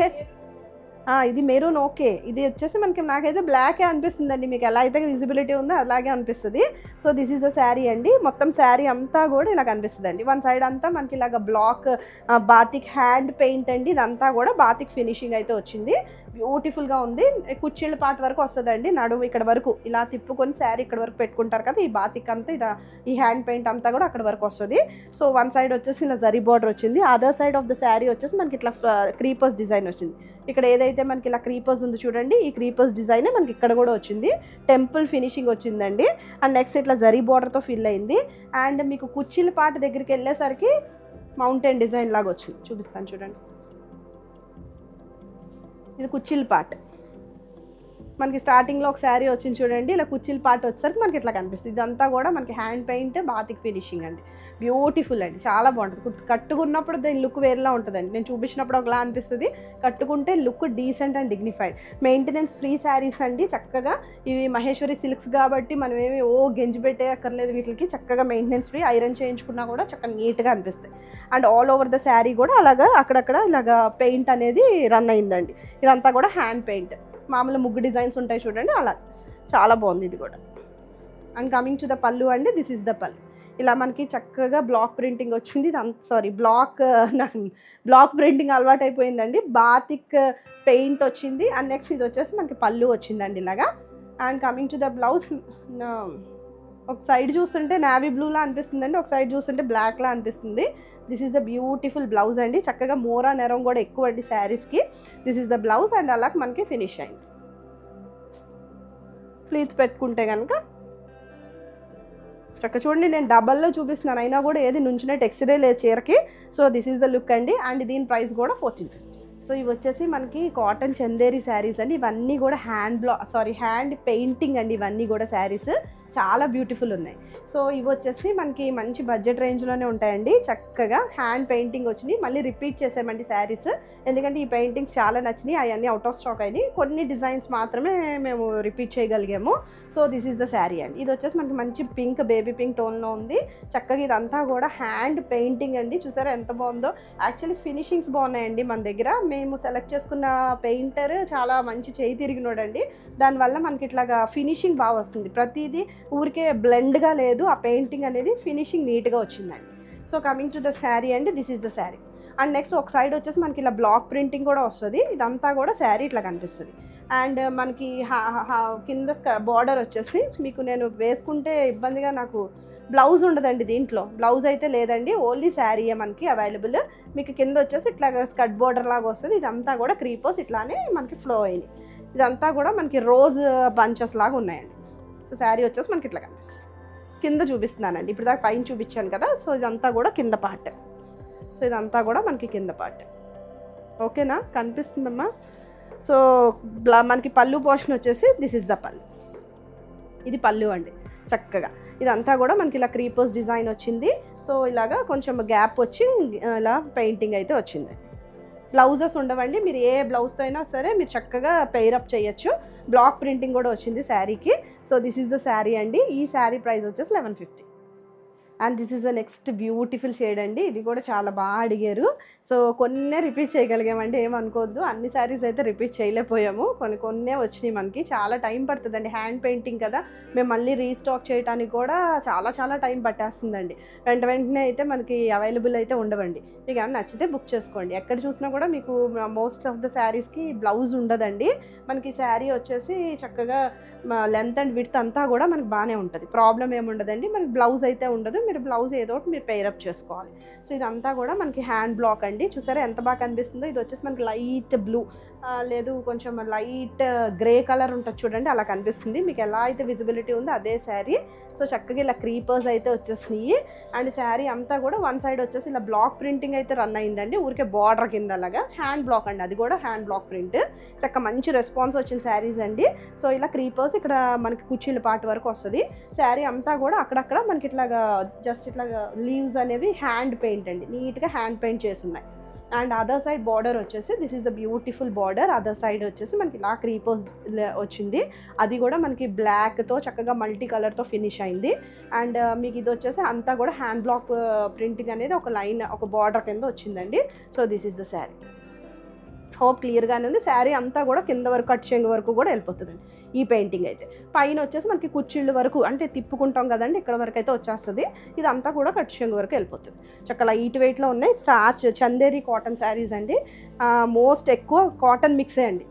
ఇది మెరూన్, ఓకే. ఇది వచ్చేసి నాకైతే బ్లాకే అనిపిస్తుందండి, మీకు ఎలా అయితే విజిబిలిటీ ఉందో అలాగే అనిపిస్తుంది. So this is the sari అండి. మొత్తం శారీ అంతా కూడా ఇలా కనిపిస్తుంది అండి. వన్ సైడ్ అంతా మనకి ఇలాగ బ్లాక్ బాతిక్ హ్యాండ్ పెయింట్ అండి, ఇదంతా కూడా బాతిక్ ఫినిషింగ్ అయితే వచ్చింది, బ్యూటిఫుల్గా ఉంది. కుచ్చిళ్ళ పార్ట్ వరకు వస్తుందండి, నడుము ఇక్కడ వరకు ఇలా తిప్పుకొని శారీ ఇక్కడ వరకు పెట్టుకుంటారు కదా, ఈ బాతిక్ అంతా ఈ హ్యాండ్ పెయింట్ అంతా కూడా అక్కడ వరకు వస్తుంది. సో వన్ సైడ్ వచ్చేసి ఇలా జరీ బార్డర్ వచ్చింది, other side of the sari వచ్చేసి మనకి ఇట్లా క్రీపర్స్ డిజైన్ వచ్చింది. ఇక్కడ ఏదైతే మనకి ఇలా క్రీపర్స్ ఉంది చూడండి, ఈ క్రీపర్స్ డిజైనే మనకి ఇక్కడ కూడా వచ్చింది, టెంపుల్ ఫినిషింగ్ వచ్చిందండి. అండ్ నెక్స్ట్ ఇట్లా జరీ బార్డర్తో ఫిల్ అయింది. అండ్ మీకు కుచ్చిళ్ళ పార్ట్ దగ్గరికి వెళ్ళేసరికి మౌంటైన్ డిజైన్ లాగా వచ్చింది, చూపిస్తాను చూడండి. ఇది కుచ్చిళ్ళ పార్ట్, మనకి స్టార్టింగ్లో ఒక శారీ వచ్చింది చూడండి, ఇలా కుచ్చిళ్ళ పార్ట్ వచ్చేసరికి మనకి ఇట్లా కనిపిస్తుంది. ఇదంతా కూడా మనకి హ్యాండ్ పెయింట్ బాతిక్ ఫినిషింగ్ అండి, బ్యూటిఫుల్ అండి, చాలా బాగుంటుంది. కట్టుకున్నప్పుడు దీని లుక్ వేరేలా ఉంటుందండి, నేను చూపించినప్పుడు ఒకలా అనిపిస్తుంది, కట్టుకుంటే look decent and dignified. Maintenance free saris అండి, చక్కగా ఇవి మహేశ్వరి సిల్క్స్ కాబట్టి మనం ఏమి గెంజి పెట్టే అక్కర్లేదు, వీటికి చక్కగా మెయింటెనెన్స్ ఫ్రీ, ఐరన్ చేయించుకున్నా కూడా చక్కగా నీట్గా అనిపిస్తాయి. And all over the sari కూడా అలాగా అక్కడక్కడ ఇలాగా పెయింట్ అనేది రన్ అయిందండి. ఇదంతా కూడా హ్యాండ్ పెయింట్, మామూలు ముగ్గు డిజైన్స్ ఉంటాయి చూడండి, అలా చాలా బాగుంది ఇది కూడా. అండ్ కమింగ్ టు ద పళ్ళు అండి, దిస్ ఇస్ ద పళ్ళు. ఇలా మనకి చక్కగా బ్లాక్ ప్రింటింగ్ వచ్చింది, బ్లాక్ ప్రింటింగ్ అలవాటు అయిపోయిందండి, బాతిక్ పెయింట్ వచ్చింది. అండ్ నెక్స్ట్ ఇది వచ్చేసి మనకి పళ్ళు వచ్చిందండి ఇలాగా. And coming to the blouse, ఒక సైడ్ చూస్తుంటే నావీ బ్లూలా అనిపిస్తుందండి, ఒక సైడ్ చూస్తుంటే బ్లాక్లా అనిపిస్తుంది. This is the beautiful blouse అండి, చక్కగా మోరా నెరం కూడా ఎక్కువ అండి శారీస్కి. This is the blouse and అలా మనకి ఫినిష్ అయింది. ప్లీట్స్ పెట్టుకుంటే కనుక చక్కగా చూడండి, నేను డబల్లో చూపిస్తున్నాను అయినా కూడా ఏది నుంచునే టెక్స్చరే లేదు చీరకి. So this is the look అండి. అండ్ దీని ప్రైస్ కూడా 1450. సో ఇవి వచ్చేసి మనకి కాటన్ చందేరి శారీస్ అండి, ఇవన్నీ కూడా హ్యాండ్ పెయింటింగ్ అండి, ఇవన్నీ కూడా శారీస్ చాలా బ్యూటిఫుల్ ఉన్నాయి. సో ఇవి వచ్చేసి మనకి మంచి బడ్జెట్ రేంజ్లోనే ఉంటాయండి, చక్కగా హ్యాండ్ పెయింటింగ్ వచ్చినాయి. మళ్ళీ రిపీట్ చేసామండి శారీస్, ఎందుకంటే ఈ పెయింటింగ్స్ చాలా నచ్చినాయి, అవన్నీ అవుట్ ఆఫ్ స్టాక్ అయినాయి, కొన్ని డిజైన్స్ మాత్రమే మేము రిపీట్ చేయగలిగాము. So this is the sari అండి. ఇది వచ్చేసి మనకి మంచి పింక్, బేబీ పింక్ టోన్లో ఉంది, చక్కగా ఇదంతా కూడా హ్యాండ్ పెయింటింగ్ అండి, చూసారా ఎంత బాగుందో. యాక్చువల్లీ ఫినిషింగ్స్ బాగున్నాయండి మన దగ్గర, మేము సెలెక్ట్ చేసుకున్న పెయింటర్ చాలా మంచి చేయి తిరిగినోడండి, దానివల్ల మనకి ఇట్లాగా ఫినిషింగ్ బాగా వస్తుంది, ప్రతిదీ ఊరికే బ్లెండ్గా లేదు, ఆ పెయింటింగ్ అనేది ఫినిషింగ్ నీట్గా వచ్చిందండి. So coming to the sari అండి, this is the sari. And next ఒక సైడ్ వచ్చేసి మనకి ఇలా బ్లాక్ ప్రింటింగ్ కూడా వస్తుంది, ఇదంతా కూడా శారీ ఇట్లా కనిపిస్తుంది. అండ్ మనకి కింద బార్డర్ వచ్చేసి మీకు నేను వేసుకుంటే ఇబ్బందిగా, నాకు బ్లౌజ్ ఉండదండి దీంట్లో, బ్లౌజ్ అయితే లేదండి, ఓన్లీ శారీయే మనకి అవైలబుల్. మీకు కింద వచ్చేసి ఇట్లా స్కర్ట్ బార్డర్ లాగా వస్తుంది, ఇదంతా కూడా క్రీపర్స్ ఇట్లానే మనకి ఫ్లో అయినాయి, ఇదంతా కూడా మనకి రోజ్ బంచెస్ లాగా ఉన్నాయండి. సో శారీ వచ్చేసి మనకి ఇట్లా కనిపిస్తుంది. కింద చూపిస్తున్నానండి. ఇప్పుడు దాకా పైన చూపించాను కదా, సో ఇదంతా కూడా కింద పార్ట్. సో ఇదంతా కూడా మనకి కింద పార్ట్. ఓకేనా, కనిపిస్తుందమ్మా? సో మనకి పళ్ళు పోర్షన్ వచ్చేసి దిస్ ఇస్ ద పళ్ళు. ఇది పళ్ళు అండి. చక్కగా ఇదంతా కూడా మనకి ఇలా క్రీపర్స్ డిజైన్ వచ్చింది. సో ఇలాగా కొంచెం గ్యాప్ వచ్చి ఇలా పెయింటింగ్ అయితే వచ్చింది. బ్లౌజెస్ ఉండవండి, మీరు ఏ బ్లౌజ్తో అయినా సరే మీరు చక్కగా పెయిరప్ చేయొచ్చు. బ్లాక్ ప్రింటింగ్ కూడా వచ్చింది శారీకి. So this is the sari అండి. ఈ శారీ ప్రైస్ వచ్చేసి 1150. And this is the next beautiful shade అండి. ఇది కూడా చాలా బాగా అడిగారు. సో కొన్నే రిపీట్ చేయగలిగామండి, ఏమనుకోవద్దు. అన్ని శారీస్ అయితే రిపీట్ చేయలేకపోయాము, కొన్నే వచ్చినాయి మనకి. చాలా టైం పడుతుందండి, హ్యాండ్ పెయింటింగ్ కదా, మేము మళ్ళీ రీస్టాక్ చేయడానికి కూడా చాలా టైం పట్టేస్తుందండి. వెంటనే అయితే మనకి అవైలబుల్ అయితే ఉండవండి. మీకు ఏమైనా నచ్చితే బుక్ చేసుకోండి. ఎక్కడ చూసినా కూడా మీకు మోస్ట్ ఆఫ్ ద శారీస్కి బ్లౌజ్ ఉండదండి. మనకి శారీ వచ్చేసి చక్కగా లెంత్ అండ్ విడ్త్ అంతా కూడా మనకి బాగానే ఉంటుంది, ప్రాబ్లం ఏముండదండి. మనకి బ్లౌజ్ అయితే ఉండదు, మీరు బ్లౌజ్ ఏదో ఒకటి మీరు పెయిరప్ చేసుకోవాలి. సో ఇదంతా కూడా మనకి హ్యాండ్ బ్లాక్ అండి. చూసారా ఎంత బాగా కనిపిస్తుందో. ఇది వచ్చేసి మనకి లైట్ బ్లూ, లేదు కొంచెం లైట్ గ్రే కలర్ ఉంటుంది చూడండి, అలా కనిపిస్తుంది. మీకు ఎలా అయితే విజిబిలిటీ ఉందో అదే శారీ. సో చక్కగా ఇలా క్రీపర్స్ అయితే వచ్చేసినాయి. అండ్ శారీ అంతా కూడా వన్ సైడ్ వచ్చేసి ఇలా బ్లాక్ ప్రింటింగ్ అయితే రన్ అయిందండి, ఊరికే బార్డర్ కింద అలాగా. హ్యాండ్ బ్లాక్ అండి, అది కూడా హ్యాండ్ బ్లాక్ ప్రింట్. చక్కగా మంచి రెస్పాన్స్ వచ్చిన శారీస్ అండి. సో ఇలా క్రీపర్స్ ఇక్కడ మనకి కుర్చీల పార్ట్ వరకు వస్తుంది. శారీ అంతా కూడా అక్కడక్కడ మనకి ఇట్లాగా జస్ట్ ఇట్లాగా లీవ్స్ అనేవి హ్యాండ్ పెయింట్ అండి, నీట్గా హ్యాండ్ పెయింట్ చేసి ఉన్నాయి. అండ్ అదర్ సైడ్ బార్డర్ వచ్చేసి this is the beautiful border. Other side వచ్చేసి మనకి ఇలా క్రీపర్స్ వచ్చింది, అది కూడా మనకి బ్లాక్తో చక్కగా మల్టీ కలర్తో ఫినిష్ అయింది. అండ్ మీకు ఇది వచ్చేసి అంతా కూడా హ్యాండ్ బ్లాక్ ప్రింటింగ్ అనేది ఒక లైన్, ఒక బార్డర్ కింద వచ్చిందండి. So this is the sari. Hope క్లియర్గానే ఉంది. శారీ అంతా కూడా కింద వరకు కట్ చెంగు వరకు కూడా వెళ్ళిపోతుందండి ఈ పెయింటింగ్ అయితే. పైన వచ్చేసి మనకి కుర్చీళ్ళ వరకు అంటే తిప్పుకుంటాం కదండి, ఇక్కడ వరకు అయితే వచ్చేస్తుంది. ఇదంతా కూడా కట్ చెంగు వరకు వెళ్ళిపోతుంది. చక్కగా లైట్ వెయిట్లో ఉన్నాయి. స్టార్చ్ చందేరి కాటన్ శారీస్ అండి. మోస్ట్ ఎక్కువ కాటన్ మిక్సే అండి,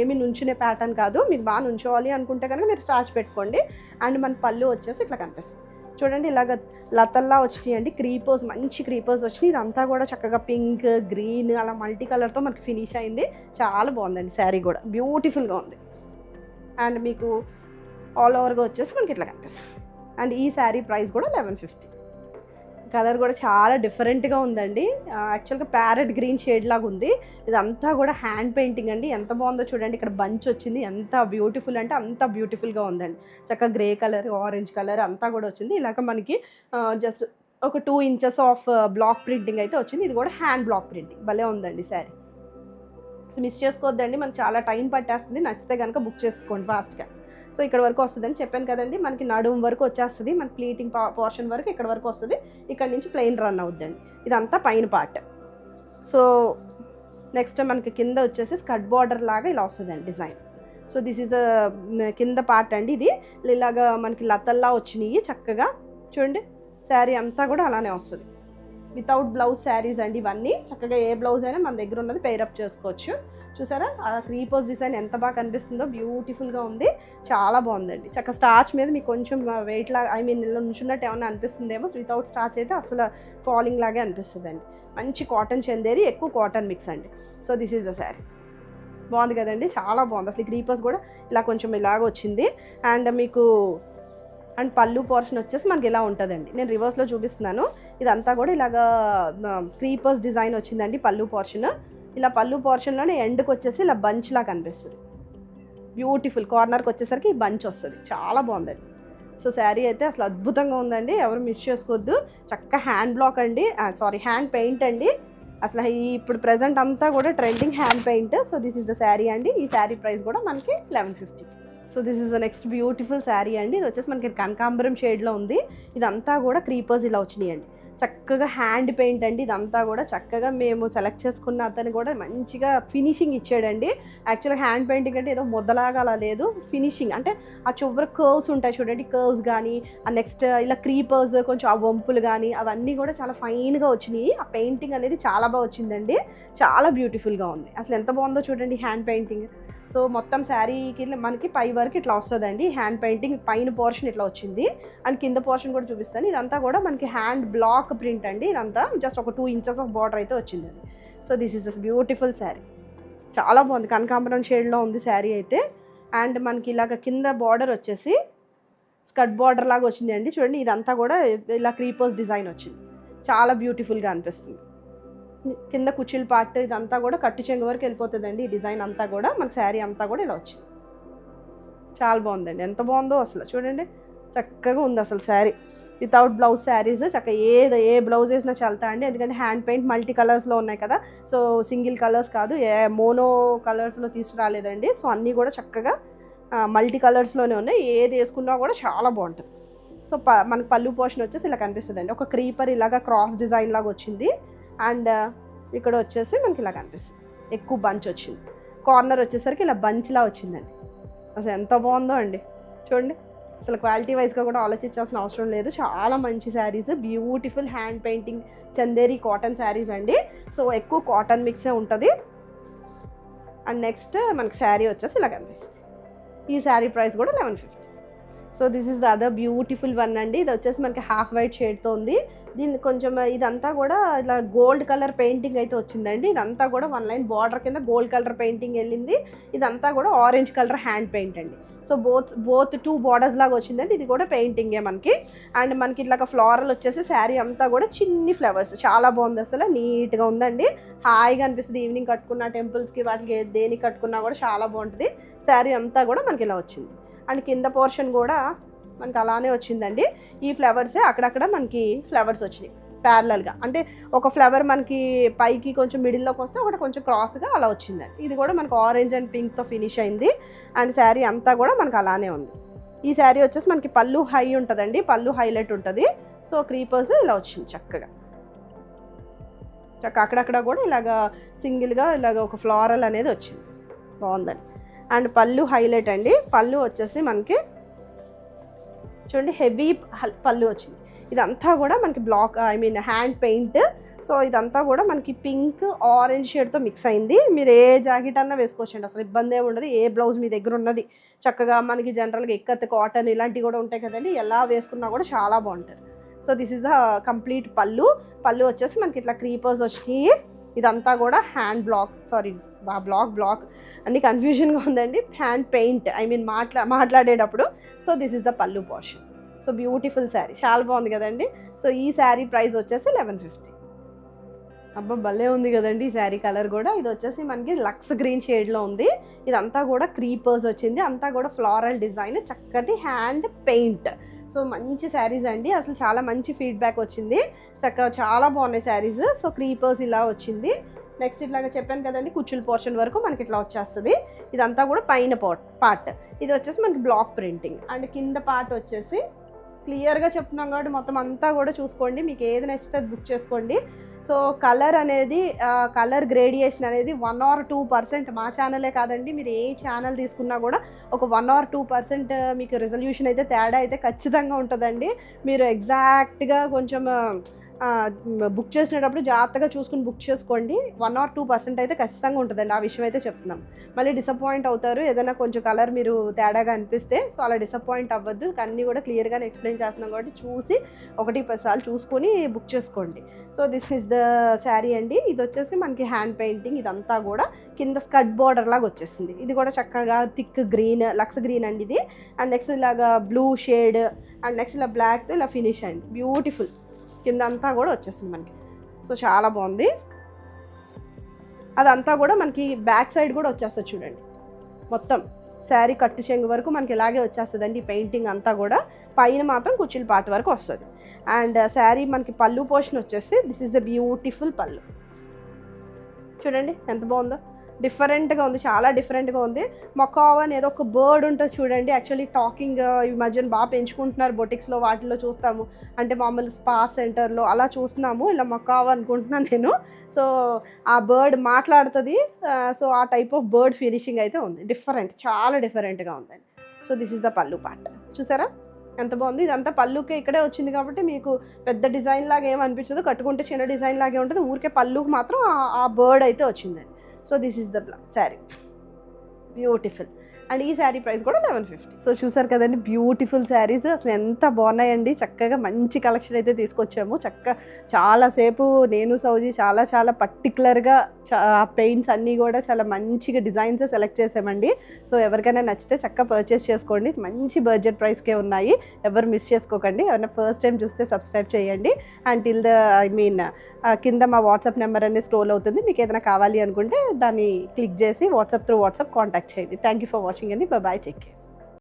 ఏమి నుంచునే ప్యాటర్న్ కాదు. మీకు బాగా నుంచోవాలి అనుకుంటే కనుక మీరు స్టార్చ్ పెట్టుకోండి. అండ్ మన పళ్ళు వచ్చేసి ఇట్లా కనిపిస్తుంది చూడండి, ఇలాగ లతల్లా వచ్చినాయి అండి. క్రీపర్స్, మంచి క్రీపర్స్ వచ్చినాయి. ఇదంతా కూడా చక్కగా పింక్, గ్రీన్ అలా మల్టీ కలర్తో మనకి ఫినిష్ అయింది. చాలా బాగుందండి శారీ కూడా, బ్యూటిఫుల్గా ఉంది. అండ్ మీకు ఆల్ ఓవర్గా వచ్చేసి మనకి ఇట్లా కనిపిస్తుంది. అండ్ ఈ శారీ ప్రైస్ కూడా 1150. కలర్ కూడా చాలా డిఫరెంట్గా ఉందండి. యాక్చువల్గా ప్యారెట్ గ్రీన్ షేడ్ లాగా ఉంది. ఇదంతా కూడా హ్యాండ్ పెయింటింగ్ అండి. ఎంత బాగుందో చూడండి, ఇక్కడ బంచ్ వచ్చింది. ఎంత బ్యూటిఫుల్ అంటే అంత బ్యూటిఫుల్గా ఉందండి. చక్కగా గ్రే కలర్, ఆరెంజ్ కలర్ అంతా కూడా వచ్చింది. ఇలాగ మనకి జస్ట్ ఒక 2 ఇంచెస్ ఆఫ్ బ్లాక్ ప్రింటింగ్ అయితే వచ్చింది. ఇది కూడా హ్యాండ్ బ్లాక్ ప్రింటింగ్, భలే ఉందండి శారీ. మిస్ చేసుకోవద్దండి, మనకు చాలా టైం పట్టేస్తుంది. నచ్చితే కనుక బుక్ చేసుకోండి ఫాస్ట్గా. సో ఇక్కడ వరకు వస్తుందని చెప్పాను కదండి, మనకి నడుము వరకు వచ్చేస్తుంది. మన ప్లీటింగ్ పోర్షన్ వరకు ఇక్కడ వరకు వస్తుంది. ఇక్కడ నుంచి ప్లెయిన్ రన్ అవుద్దండి. ఇదంతా పైన పార్ట్. సో నెక్స్ట్ మనకి కింద వచ్చేసి స్కర్ట్ బార్డర్ లాగా ఇలా వస్తుందండి design. So this is the కింద పార్ట్ అండి. ఇది ఇలాగా మనకి లతల్లా వచ్చినాయి చక్కగా. చూడండి శారీ అంతా కూడా అలానే వస్తుంది. వితౌట్ బ్లౌజ్ శారీస్ అండి ఇవన్నీ. చక్కగా ఏ బ్లౌజ్ అయినా మన దగ్గర ఉన్నది పెయిరప్ చేసుకోవచ్చు. చూసారా ఆ క్రీపర్స్ డిజైన్ ఎంత బాగా కనిపిస్తుందో, బ్యూటిఫుల్గా ఉంది, చాలా బాగుందండి. చక్కగా స్టార్చ్ మీద మీకు కొంచెం వెయిట్ లాగా ఇలా నుంచున్నట్టు ఏమన్నా అనిపిస్తుందేమో. వితౌట్ స్టార్చ్ అయితే అసలు ఫాలింగ్ లాగే అనిపిస్తుందండి. మంచి కాటన్ చందేరి, ఎక్కువ కాటన్ మిక్స్ అండి. So this is the sari. బాగుంది కదండి, చాలా బాగుంది. అసలు క్రీపర్స్ కూడా ఇలా కొంచెం ఇలాగ వచ్చింది. అండ్ మీకు అండ్ పళ్ళు పోర్షన్ వచ్చేసి మనకి ఇలా ఉంటుందండి. నేను రివర్స్లో చూపిస్తున్నాను. ఇదంతా కూడా ఇలాగా క్రీపర్స్ డిజైన్ వచ్చిందండి పళ్ళు పోర్షన్. ఇలా పళ్ళు పోర్షన్లోనే ఎండ్కి వచ్చేసి ఇలా బంచ్ లాగా కనిపిస్తుంది. బ్యూటిఫుల్. కార్నర్కి వచ్చేసరికి ఈ బంచ్ వస్తుంది, చాలా బాగుందండి. సో శారీ అయితే అసలు అద్భుతంగా ఉందండి, ఎవరు మిస్ చేసుకోవద్దు. చక్కగా హ్యాండ్ బ్లాక్ అండి, హ్యాండ్ పెయింట్ అండి. అసలు ఇప్పుడు ప్రజెంట్ అంతా కూడా trending hand paint. So this is the sari అండి. ఈ శారీ ప్రైస్ కూడా మనకి 1150. So this is the next beautiful sari అండి. ఇది వచ్చేసి మనకి కనకాంబరం షేడ్లో ఉంది. ఇదంతా కూడా క్రీపర్స్ ఇలా వచ్చినాయండి. చక్కగా హ్యాండ్ పెయింట్ అండి. ఇదంతా కూడా చక్కగా మేము సెలెక్ట్ చేసుకున్న అతను కూడా మంచిగా ఫినిషింగ్ ఇచ్చాడండి. యాక్చువల్గా హ్యాండ్ పెయింటింగ్ అంటే ఏదో ముద్దలాగా అలా లేదు, ఫినిషింగ్ అంటే ఆ చివరి కర్వ్స్ ఉంటాయి చూడండి, కర్వ్స్ కానీ ఆ నెక్స్ట్ ఇలా క్రీపర్స్ కొంచెం ఆ వంపులు కానీ అవన్నీ కూడా చాలా ఫైన్గా వచ్చినాయి. ఆ పెయింటింగ్ అనేది చాలా బాగా వచ్చిందండి, చాలా బ్యూటిఫుల్గా ఉంది. అసలు ఎంత బాగుందో చూడండి హ్యాండ్ పెయింటింగ్. సో మొత్తం శారీకి మనకి పై వరకు ఇట్లా వస్తుందండి హ్యాండ్ పెయింటింగ్. పైన పోర్షన్ ఇట్లా వచ్చింది అండ్ కింద పోర్షన్ కూడా చూపిస్తాను. ఇదంతా కూడా మనకి హ్యాండ్ బ్లాక్ ప్రింట్ అండి. ఇదంతా జస్ట్ ఒక 2 ఇంచెస్ ఆఫ్ బార్డర్ అయితే వచ్చిందండి. So this is this beautiful sari, చాలా బాగుంది. కనకాంబరం షేడ్లో ఉంది శారీ అయితే. అండ్ మనకి ఇలాగ కింద బార్డర్ వచ్చేసి స్కర్ట్ బార్డర్ లాగా వచ్చింది అండి. చూడండి ఇదంతా కూడా ఇలా క్రీపర్స్ డిజైన్ వచ్చింది, చాలా బ్యూటిఫుల్గా అనిపిస్తుంది. కింద కుచ్చిల్ పార్ట్ ఇదంతా కూడా కట్టు చెంగు వరకు వెళ్ళిపోతుందండి. ఈ డిజైన్ అంతా కూడా మన శారీ అంతా కూడా ఇలా వచ్చింది, చాలా బాగుందండి. ఎంత బాగుందో అసలు చూడండి, చక్కగా ఉంది అసలు శారీ. వితౌట్ బ్లౌజ్ శారీస్ చక్కగా ఏ బ్లౌజ్ వేసినా చల్తా అండి, ఎందుకంటే హ్యాండ్ పెయింట్ మల్టీ కలర్స్లో ఉన్నాయి కదా. సో సింగిల్ కలర్స్ కాదు, మోనో కలర్స్లో తీసుకురాలేదండి. సో అన్నీ కూడా చక్కగా మల్టీ కలర్స్లోనే ఉన్నాయి. ఏది వేసుకున్నా కూడా చాలా బాగుంటుంది. సో మనకు పళ్ళు పోర్షన్ వచ్చేసి ఇలా కనిపిస్తుంది అండి. ఒక క్రీపర్ ఇలాగా క్రాస్ డిజైన్ లాగా వచ్చింది. అండ్ ఇక్కడ వచ్చేసి మనకి ఇలా కనిపిస్తుంది, ఎక్కువ బంచ్ వచ్చింది. కార్నర్ వచ్చేసరికి ఇలా బంచ్లా వచ్చిందండి. అసలు ఎంత బాగుందో అండి చూడండి. అసలు క్వాలిటీ వైజ్గా కూడా ఆలోచించాల్సిన అవసరం లేదు. చాలా మంచి saris, beautiful hand painting Chanderi cotton saris అండి. సో ఎక్కువ కాటన్ మిక్సే ఉంటుంది. అండ్ నెక్స్ట్ మనకి శారీ వచ్చేసి ఇలా కనిపిస్తుంది. ఈ శారీ ప్రైస్ కూడా 1150. So this is the other beautiful one అండి. ఇది వచ్చేసి మనకి హాఫ్ వైట్ షేడ్తో ఉంది. దీన్ని కొంచెం ఇదంతా కూడా ఇలా గోల్డ్ కలర్ పెయింటింగ్ అయితే వచ్చిందండి. ఇదంతా కూడా 1 లైన్ బార్డర్ కింద గోల్డ్ కలర్ పెయింటింగ్ వెళ్ళింది. ఇదంతా కూడా ఆరెంజ్ కలర్ హ్యాండ్ పెయింట్ అండి. సో బోత్ 2 బార్డర్స్ లాగా వచ్చిందండి. ఇది కూడా పెయింటింగే మనకి. అండ్ మనకి ఇట్లా ఫ్లోరల్ వచ్చేసి శారీ అంతా కూడా చిన్ని ఫ్లవర్స్, చాలా బాగుంది అసలు, నీట్గా ఉందండి. హాయిగా అనిపిస్తుంది ఈవినింగ్ కట్టుకున్న టెంపుల్స్కి వాటికి దేనికి కట్టుకున్నా కూడా చాలా బాగుంటుంది. శారీ అంతా కూడా మనకి ఇలా వచ్చింది. అండ్ కింద పోర్షన్ కూడా మనకి అలానే వచ్చిందండి. ఈ ఫ్లవర్సే అక్కడక్కడ మనకి ఫ్లవర్స్ వచ్చినాయి ప్యారలల్గా, అంటే ఒక ఫ్లవర్ మనకి పైకి కొంచెం మిడిల్లోకి వస్తే ఒకటి కొంచెం క్రాస్గా అలా వచ్చిందండి. ఇది కూడా మనకు ఆరెంజ్ అండ్ పింక్తో ఫినిష్ అయింది. అండ్ శారీ అంతా కూడా మనకు అలానే ఉంది. ఈ శారీ వచ్చేసి మనకి పళ్ళు హై ఉంటుందండి, పళ్ళు హైలైట్ ఉంటుంది. సో క్రీపర్స్ ఇలా వచ్చింది చక్కగా అక్కడక్కడ కూడా ఇలాగా సింగిల్గా ఇలాగ ఒక ఫ్లోరల్ అనేది వచ్చింది, బాగుందండి. అండ్ పళ్ళు హైలైట్ అండి. పళ్ళు వచ్చేసి మనకి చూడండి హెవీ పళ్ళు వచ్చింది. ఇదంతా కూడా మనకి హ్యాండ్ పెయింట్. సో ఇదంతా కూడా మనకి పింక్ ఆరెంజ్ షేడ్తో మిక్స్ అయింది. మీరు ఏ జాకెట్ అన్నా వేసుకోవచ్చండి, అసలు ఇబ్బంది ఏమి ఉండదు. ఏ బ్లౌజ్ మీ దగ్గర ఉన్నది చక్కగా మనకి జనరల్గా ఎక్కత్ కాటన్ ఇలాంటివి కూడా ఉంటాయి కదండి, ఎలా వేసుకున్నా కూడా చాలా బాగుంటుంది. So this is the complete పళ్ళు వచ్చేసి మనకి ఇట్లా క్రీపర్స్ వచ్చినాయి. ఇదంతా కూడా హ్యాండ్ బ్లాక్ అన్ని కన్ఫ్యూజన్గా ఉందండి. హ్యాండ్ పెయింట్ మాట్లాడేటప్పుడు. సో దిస్ ఇస్ ద పళ్ళు పోర్షన్. సో బ్యూటిఫుల్ శారీ, చాలా బాగుంది కదండి. సో ఈ శారీ ప్రైస్ వచ్చేసి 1150. అబ్బా భలే ఉంది కదండి ఈ శారీ కలర్ కూడా. ఇది వచ్చేసి మనకి లక్స్ గ్రీన్ షేడ్లో ఉంది. ఇదంతా కూడా క్రీపర్స్ వచ్చింది, అంతా కూడా ఫ్లోరల్ డిజైన్, చక్కటి హ్యాండ్ పెయింట్. సో మంచి శారీస్ అండి, అసలు చాలా మంచి ఫీడ్బ్యాక్ వచ్చింది. చక్కగా చాలా బాగున్నాయి శారీస్. సో క్రీపర్స్ ఇలా వచ్చింది. నెక్స్ట్ ఇట్లాగా చెప్పాను కదండి, కుచ్చుల పోర్షన్ వరకు మనకి ఇట్లా వచ్చేస్తుంది. ఇదంతా కూడా పైన పార్ట్. ఇది వచ్చేసి మనకి బ్లాక్ ప్రింటింగ్. అండ్ కింద పార్ట్ వచ్చేసి క్లియర్గా చెప్తున్నాం కాబట్టి మొత్తం అంతా కూడా చూసుకోండి, మీకు ఏది నచ్చితే అది బుక్ చేసుకోండి. సో కలర్ గ్రేడియేషన్ అనేది 1 or 2%, మా ఛానలే కాదండి, మీరు ఏ ఛానల్ తీసుకున్నా కూడా ఒక 1 or 2% మీకు రిజల్యూషన్ అయితే తేడా అయితే ఖచ్చితంగా ఉంటుందండి. మీరు ఎగ్జాక్ట్గా కొంచెం బుక్ చేసినప్పుడు జాగ్రత్తగా చూసుకుని బుక్ చేసుకోండి. 1 or 2% అయితే ఖచ్చితంగా ఉంటుందండి, ఆ విషయం అయితే చెప్తున్నాం. మళ్ళీ డిసప్పాయింట్ అవుతారు ఏదైనా కొంచెం కలర్ మీరు తేడాగా అనిపిస్తే. సో అలా డిసప్పాయింట్ అవ్వద్దు, అన్నీ కూడా క్లియర్గానే ఎక్స్ప్లెయిన్ చేస్తున్నాం కాబట్టి చూసి 1-10 సార్లు చూసుకొని బుక్ చేసుకోండి. So this is the sari అండి. ఇది వచ్చేసి మనకి హ్యాండ్ పెయింటింగ్, ఇదంతా కూడా కింద స్కర్ట్ బార్డర్ లాగా వచ్చేసింది. ఇది కూడా చక్కగా థిక్ గ్రీన్, లక్స్ గ్రీన్ అండి ఇది. అండ్ నెక్స్ట్ ఇలాగా బ్లూ షేడ్, అండ్ నెక్స్ట్ ఇలా బ్లాక్తో ఇలా ఫినిష్ అయింది, బ్యూటిఫుల్. కింద అంతా కూడా వచ్చేస్తుంది మనకి. సో చాలా బాగుంది. అదంతా కూడా మనకి బ్యాక్ సైడ్ కూడా వచ్చేస్తుంది చూడండి, మొత్తం శారీ కట్టు చెంగు వరకు మనకి ఇలాగే వచ్చేస్తుందండి. ఈ పెయింటింగ్ అంతా కూడా పైన మాత్రం కుచ్చిల పార్ట్ వరకు వస్తుంది. అండ్ శారీ మనకి పళ్ళు పోర్షన్ వచ్చేసి దిస్ ఇస్ ద బ్యూటిఫుల్ పళ్ళు. చూడండి ఎంత బాగుందో, డిఫరెంట్గా ఉంది, చాలా డిఫరెంట్గా ఉంది. మకావ్ అనేది ఒక బర్డ్ ఉంటుంది చూడండి. యాక్చువల్లీ టాకింగ్ ఈ మధ్యన బాగా పెంచుకుంటున్నారు, బొటిక్స్లో వాటిల్లో చూస్తాము, అంటే మామూలు స్పా సెంటర్లో అలా చూస్తున్నాము. ఇలా మకావ్ అనుకుంటున్నాను నేను. సో ఆ బర్డ్ మాట్లాడుతుంది. సో ఆ టైప్ ఆఫ్ బర్డ్ ఫినిషింగ్ అయితే ఉంది, డిఫరెంట్, చాలా డిఫరెంట్గా ఉందండి. సో దిస్ ఇస్ ద పళ్ళు పార్ట్, చూసారా ఎంత బాగుంది. ఇదంతా పళ్ళుకే ఇక్కడే వచ్చింది కాబట్టి మీకు పెద్ద డిజైన్ లాగా ఏమనిపించదు, కట్టుకుంటే చిన్న డిజైన్ లాగే ఉంటుంది. ఊరికే పళ్ళుకి మాత్రం ఆ బర్డ్ అయితే వచ్చిందండి. So this is the sari, beautiful. And ఈ శారీ ప్రైస్ కూడా 1150. సో చూసారు కదండి, బ్యూటిఫుల్ శారీస్ అసలు ఎంత బాగున్నాయండి. చక్కగా మంచి కలెక్షన్ అయితే తీసుకొచ్చాము. చాలాసేపు నేను సౌజీ చాలా పర్టికులర్గా పెయింట్స్ అన్నీ కూడా చాలా మంచిగా డిజైన్స్ సెలెక్ట్ చేసామండి. సో ఎవరికైనా నచ్చితే చక్కగా పర్చేస్ చేసుకోండి. మంచి బడ్జెట్ ప్రైస్కే ఉన్నాయి, ఎవరు మిస్ చేసుకోకండి. ఎవరైనా ఫస్ట్ టైం చూస్తే సబ్స్క్రైబ్ చేయండి. అండ్ కింద మా వాట్సాప్ నెంబర్ అనేది స్క్రోల్ అవుతుంది. మీకు ఏదైనా కావాలి అనుకుంటే దాన్ని క్లిక్ చేసి వాట్సాప్ కాంటాక్ట్ చేయండి. థ్యాంక్ యూ ఫర్ వాచింగ్ అండి. Bye, take care.